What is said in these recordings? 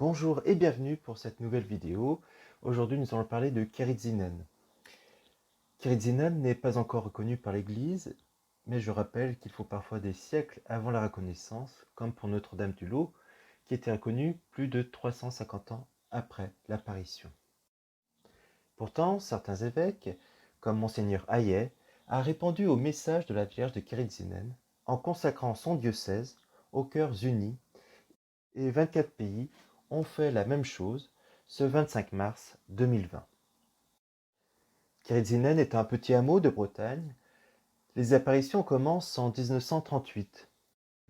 Bonjour et bienvenue pour cette nouvelle vidéo. Aujourd'hui, nous allons parler de Kérizinen. Kérizinen n'est pas encore reconnu par l'Église, mais je rappelle qu'il faut parfois des siècles avant la reconnaissance, comme pour Notre-Dame-du-Lot, qui était reconnue plus de 350 ans après l'apparition. Pourtant, certains évêques, comme Monseigneur Hayet, a répondu au message de la Vierge de Kérizinen en consacrant son diocèse aux cœurs unis, et 24 pays ont fait la même chose ce 25 mars 2020. Kérizinen est un petit hameau de Bretagne. Les apparitions commencent en 1938.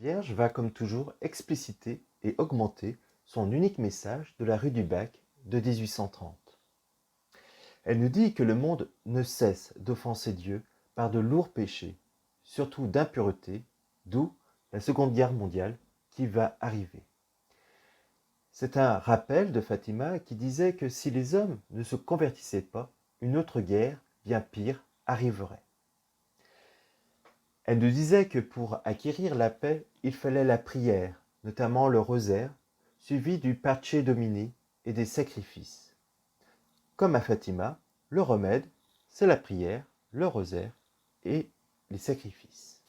La Vierge va comme toujours expliciter et augmenter son unique message de la rue du Bac de 1830. Elle nous dit que le monde ne cesse d'offenser Dieu par de lourds péchés, surtout d'impureté, d'où la Seconde Guerre mondiale qui va arriver. C'est un rappel de Fatima qui disait que si les hommes ne se convertissaient pas, une autre guerre, bien pire, arriverait. Elle nous disait que pour acquérir la paix, il fallait la prière, notamment le rosaire, suivi du Pace Domini et des sacrifices. Comme à Fatima, le remède, c'est la prière, le rosaire et les sacrifices.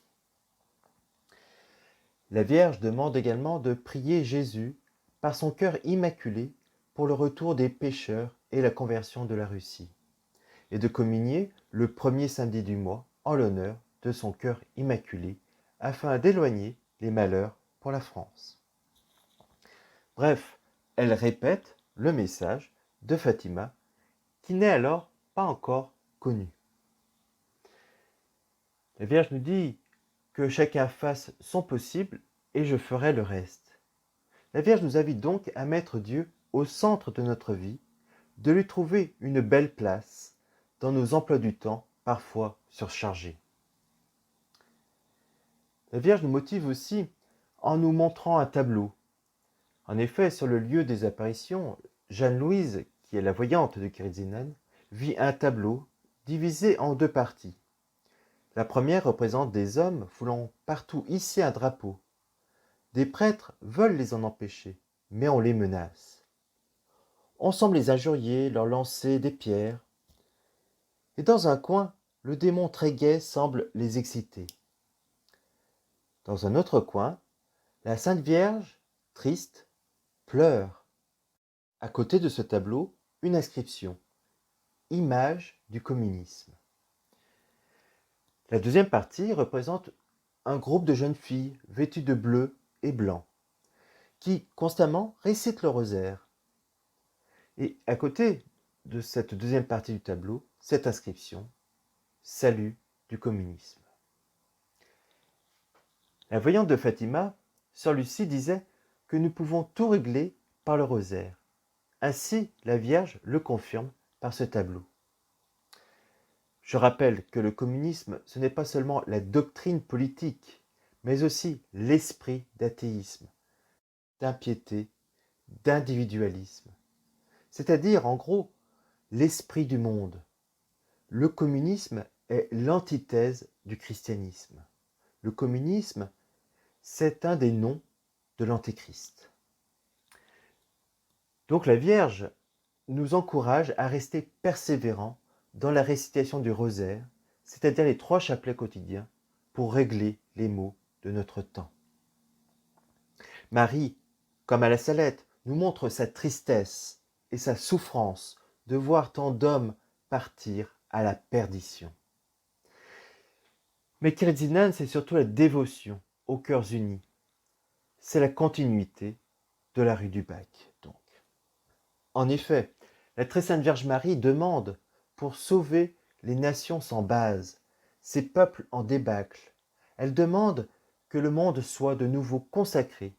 La Vierge demande également de prier Jésus par son cœur immaculé pour le retour des pécheurs et la conversion de la Russie, et de communier le premier samedi du mois en l'honneur de son cœur immaculé, afin d'éloigner les malheurs pour la France. Bref, elle répète le message de Fatima, qui n'est alors pas encore connu. La Vierge nous dit que chacun fasse son possible et je ferai le reste. La Vierge nous invite donc à mettre Dieu au centre de notre vie, de lui trouver une belle place dans nos emplois du temps, parfois surchargés. La Vierge nous motive aussi en nous montrant un tableau. En effet, sur le lieu des apparitions, Jeanne-Louise, qui est la voyante de Kérizinen, vit un tableau divisé en deux parties. La première représente des hommes voulant partout hisser un drapeau. Des prêtres veulent les en empêcher, mais on les menace. On semble les injurier, leur lancer des pierres. Et dans un coin, le démon très gai semble les exciter. Dans un autre coin, la Sainte Vierge, triste, pleure. À côté de ce tableau, une inscription, image du communisme. La deuxième partie représente un groupe de jeunes filles vêtues de bleu et blanc, qui constamment récitent le rosaire. Et à côté de cette deuxième partie du tableau, cette inscription, salut du communisme. La voyante de Fatima, sœur Lucie, disait que nous pouvons tout régler par le rosaire. Ainsi, la Vierge le confirme par ce tableau. Je rappelle que le communisme, ce n'est pas seulement la doctrine politique, mais aussi l'esprit d'athéisme, d'impiété, d'individualisme. C'est-à-dire, en gros, l'esprit du monde. Le communisme est l'antithèse du christianisme. Le communisme, c'est un des noms de l'Antéchrist. Donc la Vierge nous encourage à rester persévérants dans la récitation du rosaire, c'est-à-dire les 3 chapelets quotidiens, pour régler les maux de notre temps. Marie, comme à la Salette, nous montre sa tristesse et sa souffrance de voir tant d'hommes partir à la perdition. Mais Kérizinen, c'est surtout la dévotion aux cœurs unis. C'est la continuité de la rue du Bac, donc. En effet, la très sainte Vierge Marie demande pour sauver les nations sans base, ces peuples en débâcle. Elle demande que le monde soit de nouveau consacré,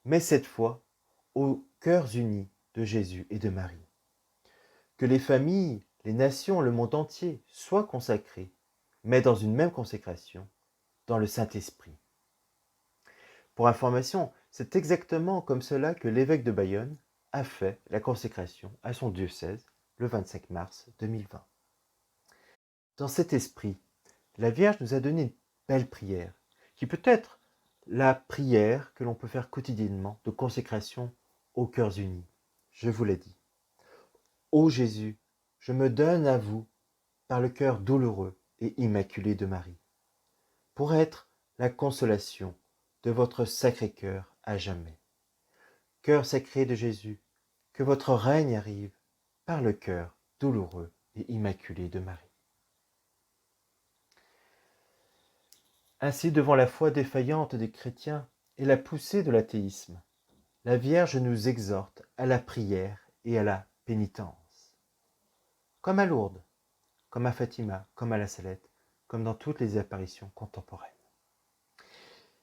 mais cette fois aux cœurs unis de Jésus et de Marie. Que les familles, les nations, le monde entier soient consacrés, mais dans une même consécration, dans le Saint-Esprit. Pour information, c'est exactement comme cela que l'évêque de Bayonne a fait la consécration à son diocèse le 25 mars 2020. Dans cet esprit, la Vierge nous a donné une belle prière, qui peut être la prière que l'on peut faire quotidiennement de consécration aux cœurs unis. Je vous l'ai dit. Ô Jésus, je me donne à vous par le cœur douloureux et immaculé de Marie, pour être la consolation de votre sacré cœur à jamais. Cœur sacré de Jésus, que votre règne arrive par le cœur douloureux et immaculé de Marie. Ainsi, devant la foi défaillante des chrétiens et la poussée de l'athéisme, la Vierge nous exhorte à la prière et à la pénitence. Comme à Lourdes, comme à Fatima, comme à la Salette, comme dans toutes les apparitions contemporaines.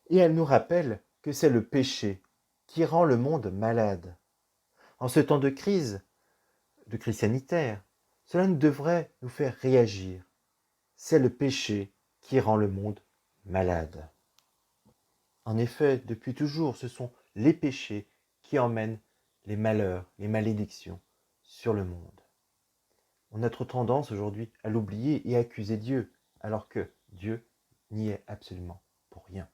Et elle nous rappelle que c'est le péché qui rend le monde malade. En ce temps de crise sanitaire, cela nous devrait nous faire réagir. C'est le péché qui rend le monde malade. En effet, depuis toujours, ce sont les péchés qui emmènent les malheurs, les malédictions sur le monde. On a trop tendance aujourd'hui à l'oublier et à accuser Dieu, alors que Dieu n'y est absolument pour rien.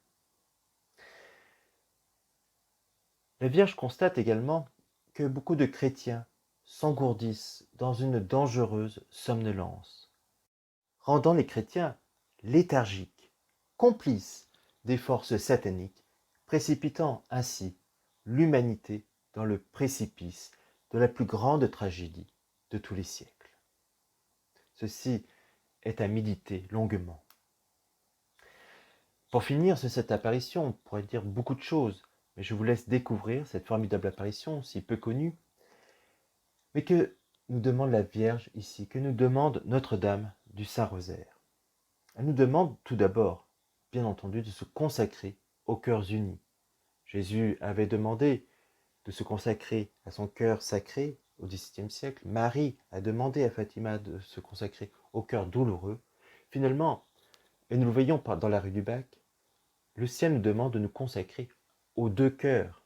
La Vierge constate également que beaucoup de chrétiens s'engourdissent dans une dangereuse somnolence, rendant les chrétiens léthargiques, complices des forces sataniques, précipitant ainsi l'humanité dans le précipice de la plus grande tragédie de tous les siècles. Ceci est à méditer longuement. Pour finir sur cette apparition, on pourrait dire beaucoup de choses, mais je vous laisse découvrir cette formidable apparition, si peu connue. Mais que nous demande la Vierge ici, que nous demande Notre-Dame du Saint-Rosaire? Elle nous demande tout d'abord, bien entendu, de se consacrer aux cœurs unis. Jésus avait demandé de se consacrer à son cœur sacré au XVIIe siècle. Marie a demandé à Fatima de se consacrer au cœur douloureux. Finalement, et nous le voyons dans la rue du Bac, le ciel nous demande de nous consacrer aux deux cœurs,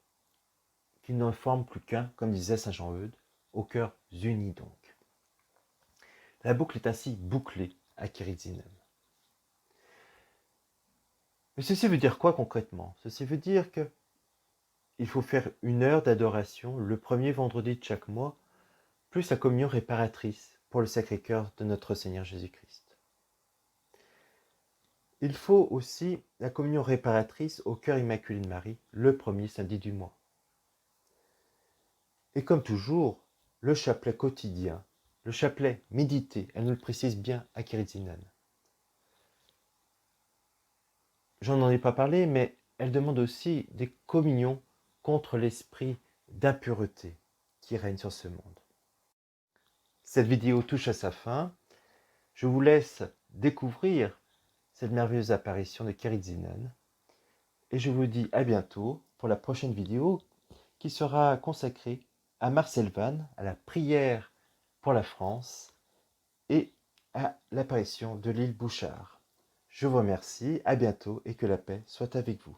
qui n'en forment plus qu'un, comme disait saint Jean-Eudes, aux cœurs unis donc. La boucle est ainsi bouclée à Kérizinem. Mais ceci veut dire quoi concrètement? Ceci veut dire que il faut faire 1 heure d'adoration le premier vendredi de chaque mois, plus la communion réparatrice pour le Sacré-Cœur de notre Seigneur Jésus-Christ. Il faut aussi la communion réparatrice au cœur immaculé de Marie, le premier samedi du mois. Et comme toujours, le chapelet quotidien, le chapelet médité, elle nous le précise bien à Kérizinem. J'en ai pas parlé, mais elle demande aussi des communions contre l'esprit d'impureté qui règne sur ce monde. Cette vidéo touche à sa fin. Je vous laisse découvrir cette merveilleuse apparition de Kérizinem. Et je vous dis à bientôt pour la prochaine vidéo qui sera consacrée à Marcel Vannes, à la prière pour la France et à l'apparition de l'île Bouchard. Je vous remercie, à bientôt et que la paix soit avec vous.